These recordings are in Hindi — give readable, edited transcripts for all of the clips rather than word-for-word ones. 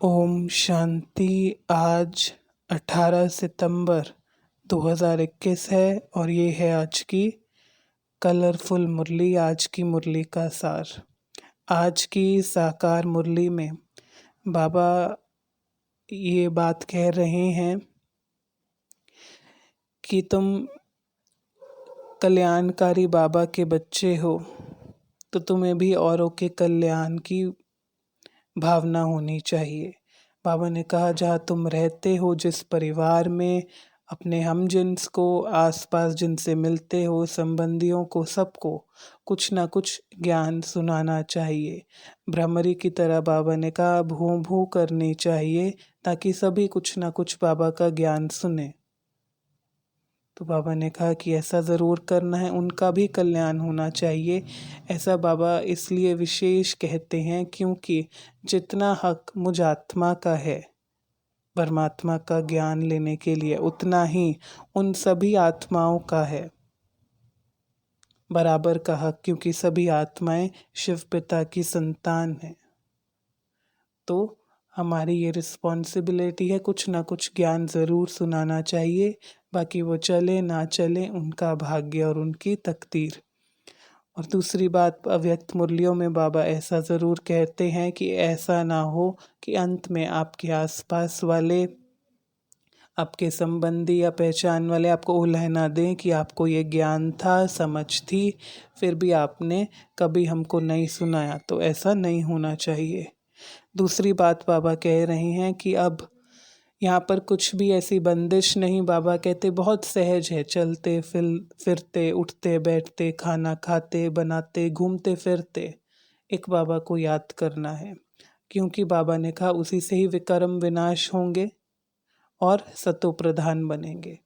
ओम शांति। आज 18 सितंबर 2021 है और ये है आज की कलरफुल मुरली। आज की मुरली का सार। आज की साकार मुरली में बाबा ये बात कह रहे हैं कि तुम कल्याणकारी बाबा के बच्चे हो तो तुम्हें भी औरों के कल्याण की भावना होनी चाहिए। बाबा ने कहा जहाँ तुम रहते हो, जिस परिवार में, अपने हमजिन्स को, आसपास जिनसे मिलते हो, संबंधियों को, सबको कुछ ना कुछ ज्ञान सुनाना चाहिए। भ्रमरी की तरह बाबा ने कहा भूं भूं करनी चाहिए ताकि सभी कुछ ना कुछ बाबा का ज्ञान सुने। तो बाबा ने कहा कि ऐसा ज़रूर करना है, उनका भी कल्याण होना चाहिए। ऐसा बाबा इसलिए विशेष कहते हैं क्योंकि जितना हक मुझ आत्मा का है परमात्मा का ज्ञान लेने के लिए, उतना ही उन सभी आत्माओं का है, बराबर का हक, क्योंकि सभी आत्माएं शिव पिता की संतान हैं। तो हमारी ये रिस्पॉन्सिबिलिटी है, कुछ ना कुछ ज्ञान ज़रूर सुनाना चाहिए। बाकी वो चले ना चले उनका भाग्य और उनकी तकदीर। और दूसरी बात, अव्यक्त मुरलियों में बाबा ऐसा ज़रूर कहते हैं कि ऐसा ना हो कि अंत में आपके आसपास वाले, आपके संबंधी या पहचान वाले आपको उल्हना दें कि आपको ये ज्ञान था, समझ थी, फिर भी आपने कभी हमको नहीं सुनाया। तो ऐसा नहीं होना चाहिए। दूसरी बात बाबा कह रहे हैं कि अब यहाँ पर कुछ भी ऐसी बंदिश नहीं। बाबा कहते बहुत सहज है, चलते फिरते, उठते बैठते, खाना खाते बनाते, घूमते फिरते एक बाबा को याद करना है, क्योंकि बाबा ने कहा उसी से ही विकर्म विनाश होंगे और सतो प्रधान बनेंगे।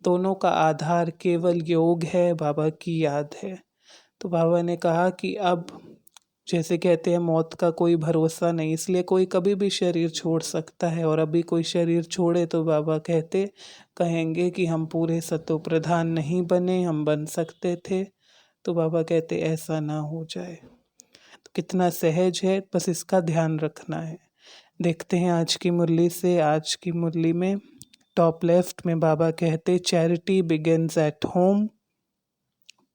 दोनों का आधार केवल योग है, बाबा की याद है। तो बाबा ने कहा कि अब जैसे कहते हैं मौत का कोई भरोसा नहीं, इसलिए कोई कभी भी शरीर छोड़ सकता है। और अभी कोई शरीर छोड़े तो बाबा कहेंगे कि हम पूरे सतो प्रधान नहीं बने, हम बन सकते थे। तो बाबा कहते ऐसा ना हो जाए। तो कितना सहज है, बस इसका ध्यान रखना है। देखते हैं आज की मुरली से। आज की मुरली में टॉप लेफ्ट में बाबा कहते चैरिटी बिगिंस एट होम।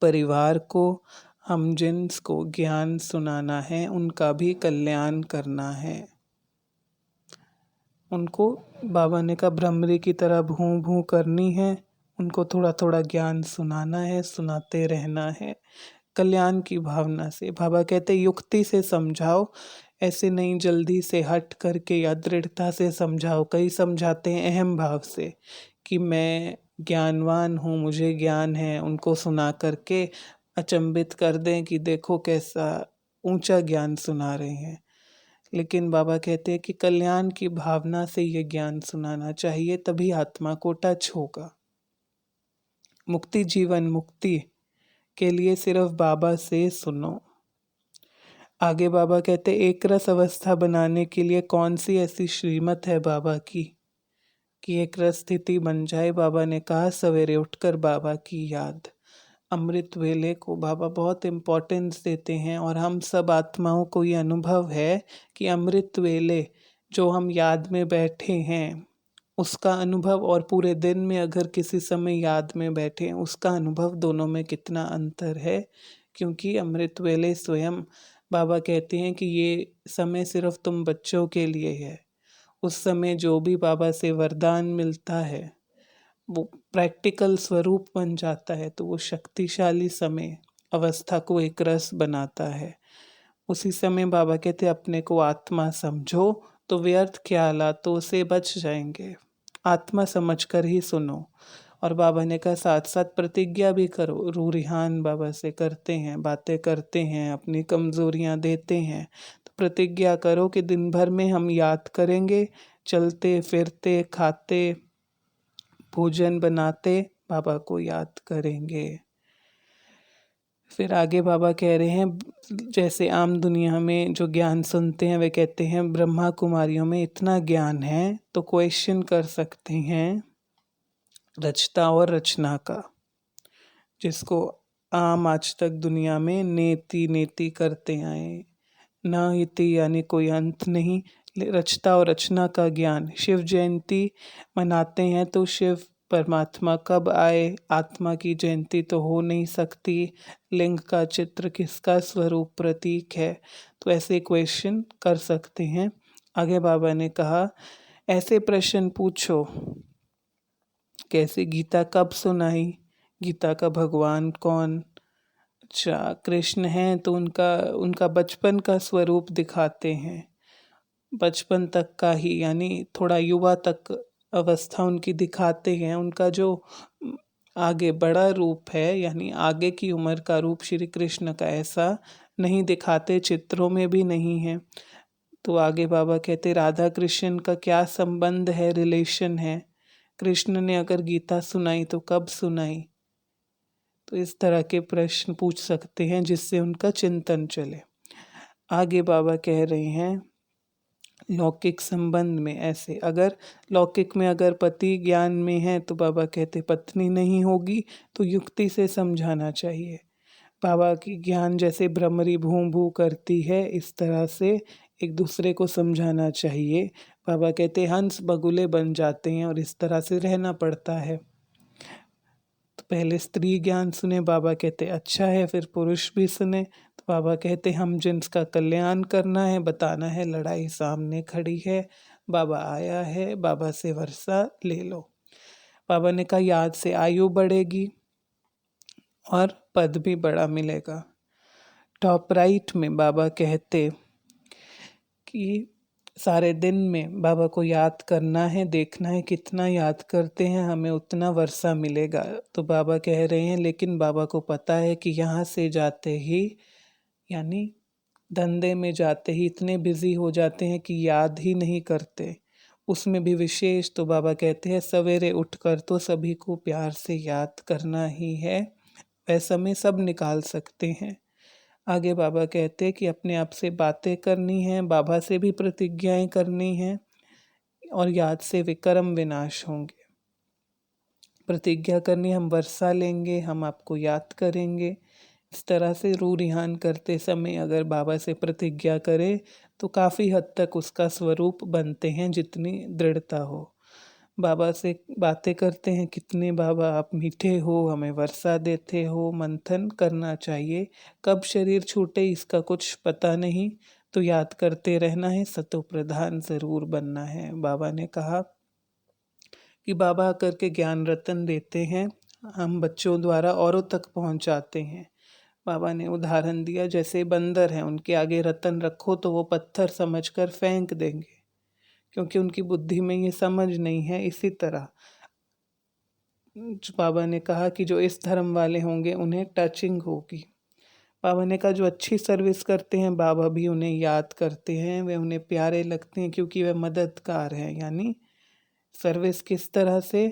परिवार को, हम जिनको ज्ञान सुनाना है, उनका भी कल्याण करना है। उनको बाबा ने कहा भ्रमरी की तरह भूं भूं करनी है, उनको थोड़ा थोड़ा ज्ञान सुनाना है, सुनाते रहना है कल्याण की भावना से। बाबा कहते युक्ति से समझाओ, ऐसे नहीं जल्दी से हट करके या दृढ़ता से समझाओ। कई समझाते हैं अहम भाव से कि मैं ज्ञानवान हूँ, मुझे ज्ञान है, उनको सुना करके अचंभित कर दें कि देखो कैसा ऊंचा ज्ञान सुना रहे हैं। लेकिन बाबा कहते हैं कि कल्याण की भावना से ये ज्ञान सुनाना चाहिए, तभी आत्मा को टच होगा। मुक्ति, जीवन मुक्ति के लिए सिर्फ बाबा से सुनो। आगे बाबा कहते एक रस अवस्था बनाने के लिए कौन सी ऐसी श्रीमत है बाबा की कि एक रस स्थिति बन जाए। बाबा ने कहा सवेरे उठकर बाबा की याद। अमृत वेले को बाबा बहुत इम्पोर्टेंस देते हैं और हम सब आत्माओं को ये अनुभव है कि अमृत वेले जो हम याद में बैठे हैं उसका अनुभव, और पूरे दिन में अगर किसी समय याद में बैठे हैं उसका अनुभव, दोनों में कितना अंतर है। क्योंकि अमृत वेले स्वयं बाबा कहते हैं कि ये समय सिर्फ तुम बच्चों के लिए है। उस समय जो भी बाबा से वरदान मिलता है वो प्रैक्टिकल स्वरूप बन जाता है, तो वो शक्तिशाली समय अवस्था को एक रस बनाता है। उसी समय बाबा कहते अपने को आत्मा समझो तो व्यर्थ ख्यालातों से बच जाएंगे। आत्मा समझकर ही सुनो। और बाबा ने कहा साथ साथ प्रतिज्ञा भी करो। रूरिहान बाबा से करते हैं, बातें करते हैं, अपनी कमजोरियां देते हैं, तो प्रतिज्ञा करो कि दिन भर में हम याद करेंगे, चलते फिरते, खाते, भोजन बनाते बाबा को याद करेंगे। फिर आगे बाबा कह रहे हैं जैसे आम दुनिया में जो ज्ञान सुनते हैं वे कहते हैं ब्रह्मा कुमारियों में इतना ज्ञान है, तो क्वेश्चन कर सकते हैं रचता और रचना का, जिसको आम आज तक दुनिया में नेति नेति करते आए। न इति यानी कोई अंत नहीं, रचता और रचना का ज्ञान। शिव जयंती मनाते हैं तो शिव परमात्मा कब आए, आत्मा की जयंती तो हो नहीं सकती, लिंग का चित्र किसका स्वरूप प्रतीक है। तो ऐसे क्वेश्चन कर सकते हैं। आगे बाबा ने कहा ऐसे प्रश्न पूछो, कैसे गीता कब सुनाई, गीता का भगवान कौन, अच्छा कृष्ण हैं तो उनका उनका बचपन का स्वरूप दिखाते हैं, बचपन तक का ही यानी थोड़ा युवा तक अवस्था उनकी दिखाते हैं। उनका जो आगे बड़ा रूप है यानी आगे की उम्र का रूप श्री कृष्ण का ऐसा नहीं दिखाते, चित्रों में भी नहीं है। तो आगे बाबा कहते राधा कृष्ण का क्या संबंध है, रिलेशन है, कृष्ण ने अगर गीता सुनाई तो कब सुनाई। तो इस तरह के प्रश्न पूछ सकते हैं जिससे उनका चिंतन चले। आगे बाबा कह रहे हैं लौकिक संबंध में ऐसे, अगर लौकिक में अगर पति ज्ञान में है तो बाबा कहते पत्नी नहीं होगी, तो युक्ति से समझाना चाहिए। बाबा की ज्ञान जैसे भ्रमरी भूं भूं करती है इस तरह से एक दूसरे को समझाना चाहिए। बाबा कहते हंस बगुले बन जाते हैं और इस तरह से रहना पड़ता है। तो पहले स्त्री ज्ञान सुने, बाबा कहते अच्छा है, फिर पुरुष भी सुने। तो बाबा कहते हम जिनका कल्याण करना है, बताना है लड़ाई सामने खड़ी है, बाबा आया है, बाबा से वर्षा ले लो। बाबा ने कहा याद से आयु बढ़ेगी और पद भी बड़ा मिलेगा। टॉप राइट में बाबा कहते कि सारे दिन में बाबा को याद करना है, देखना है कितना याद करते हैं, हमें उतना वर्षा मिलेगा। तो बाबा कह रहे हैं लेकिन बाबा को पता है कि यहाँ से जाते ही यानी धंधे में जाते ही इतने बिजी हो जाते हैं कि याद ही नहीं करते। उसमें भी विशेष तो बाबा कहते हैं सवेरे उठकर तो सभी को प्यार से याद करना ही है, वह समय सब निकाल सकते हैं। आगे बाबा कहते हैं कि अपने आप से बातें करनी है, बाबा से भी प्रतिज्ञाएं करनी है और याद से विक्रम विनाश होंगे। प्रतिज्ञा करनी हम वर्षा लेंगे, हम आपको याद करेंगे। इस तरह से रू रिहान करते समय अगर बाबा से प्रतिज्ञा करें तो काफ़ी हद तक उसका स्वरूप बनते हैं जितनी दृढ़ता हो। बाबा से बातें करते हैं कितने बाबा आप मीठे हो, हमें वर्षा देते हो, मंथन करना चाहिए। कब शरीर छूटे इसका कुछ पता नहीं, तो याद करते रहना है, सतो प्रधान ज़रूर बनना है। बाबा ने कहा कि बाबा आकर के ज्ञान रतन देते हैं, हम बच्चों द्वारा औरों तक पहुंचाते हैं। बाबा ने उदाहरण दिया जैसे बंदर हैं, उनके आगे रतन रखो तो वो पत्थर समझकर फेंक देंगे क्योंकि उनकी बुद्धि में ये समझ नहीं है। इसी तरह बाबा ने कहा कि जो इस धर्म वाले होंगे उन्हें टचिंग होगी। बाबा ने कहा जो अच्छी सर्विस करते हैं बाबा भी उन्हें याद करते हैं, वे उन्हें प्यारे लगते हैं क्योंकि वे मददगार हैं। यानी सर्विस किस तरह से,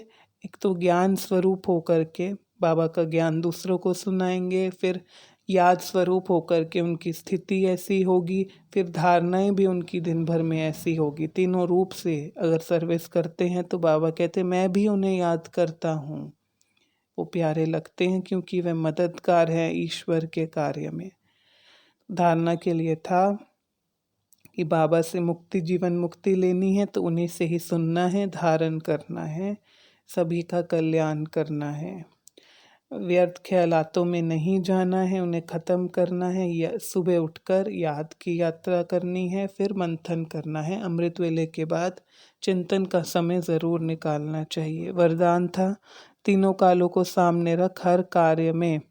एक तो ज्ञान स्वरूप होकर के बाबा का ज्ञान दूसरों को सुनाएंगे, फिर याद स्वरूप होकर के उनकी स्थिति ऐसी होगी, फिर धारणाएं भी उनकी दिन भर में ऐसी होगी। तीनों रूप से अगर सर्विस करते हैं तो बाबा कहते मैं भी उन्हें याद करता हूँ, वो प्यारे लगते हैं क्योंकि वे मददगार हैं ईश्वर के कार्य में। धारणा के लिए था कि बाबा से मुक्ति जीवन मुक्ति लेनी है तो उन्हीं से ही सुनना है, धारण करना है, सभी का कल्याण करना है, व्यर्थ ख्यालातों में नहीं जाना है, उन्हें ख़त्म करना है। या सुबह उठकर याद की यात्रा करनी है, फिर मंथन करना है। अमृत वेले के बाद चिंतन का समय ज़रूर निकालना चाहिए। वरदान था तीनों कालों को सामने रख हर कार्य में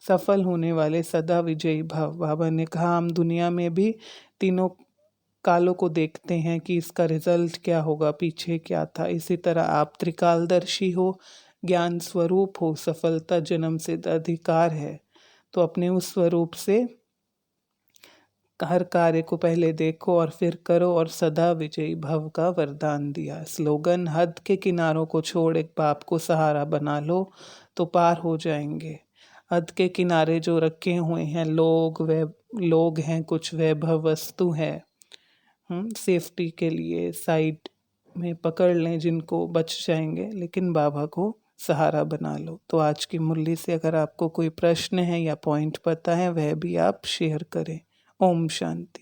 सफल होने वाले सदा विजयी भव। बाबा ने कहा हम दुनिया में भी तीनों कालों को देखते हैं कि इसका रिजल्ट क्या होगा, पीछे क्या था। इसी तरह आप त्रिकालदर्शी हो, ज्ञान स्वरूप हो, सफलता जन्म सिद्ध अधिकार है, तो अपने उस स्वरूप से हर कार्य को पहले देखो और फिर करो और सदा विजयी भव का वरदान दिया। स्लोगन हद के किनारों को छोड़ एक बाप को सहारा बना लो तो पार हो जाएंगे। हद के किनारे जो रखे हुए हैं लोग हैं, कुछ वैभव वस्तु है, सेफ्टी के लिए साइड में पकड़ लें जिनको, बच जाएंगे, लेकिन बाबा को सहारा बना लो। तो आज की मुरली से अगर आपको कोई प्रश्न है या पॉइंट पता है वह भी आप शेयर करें। ओम शांति।